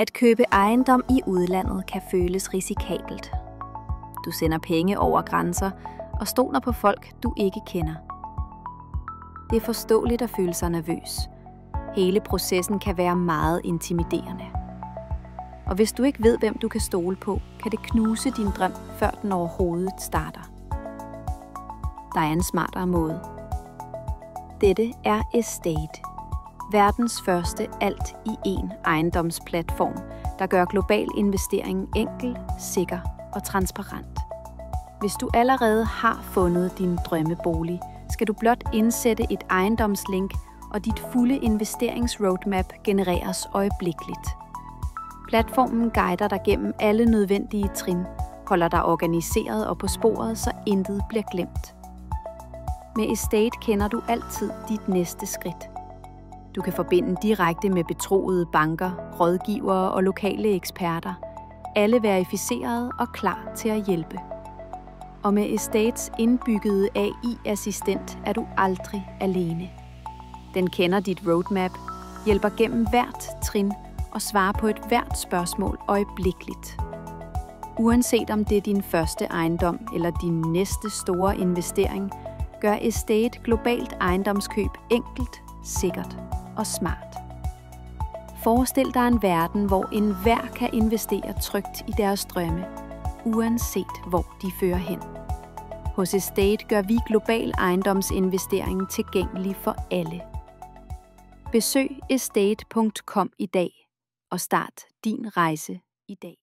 At købe ejendom i udlandet kan føles risikabelt. Du sender penge over grænser og stoler på folk, du ikke kender. Det er forståeligt at føle sig nervøs. Hele processen kan være meget intimiderende. Og hvis du ikke ved, hvem du kan stole på, kan det knuse din drøm, før den overhovedet starter. Der er en smartere måde. Dette er Estate. Verdens første alt-i-én ejendomsplatform, der gør global investering enkel, sikker og transparent. Hvis du allerede har fundet din drømmebolig, skal du blot indsætte et ejendomslink, og dit fulde investeringsroadmap genereres øjeblikkeligt. Platformen guider dig gennem alle nødvendige trin, holder dig organiseret og på sporet, så intet bliver glemt. Med Estate kender du altid dit næste skridt. Du kan forbinde direkte med betroede banker, rådgivere og lokale eksperter, alle verificerede og klar til at hjælpe. Og med Estates indbyggede AI-assistent er du aldrig alene. Den kender dit roadmap, hjælper gennem hvert trin og svarer på et hvert spørgsmål øjeblikkeligt. Uanset om det er din første ejendom eller din næste store investering, gør Estate globalt ejendomskøb enkelt, sikkert og smart. Forestil dig en verden, hvor enhver kan investere trygt i deres drømme, uanset hvor de fører hen. Hos Estate gør vi global ejendomsinvestering tilgængelig for alle. Besøg estate.com i dag og start din rejse i dag.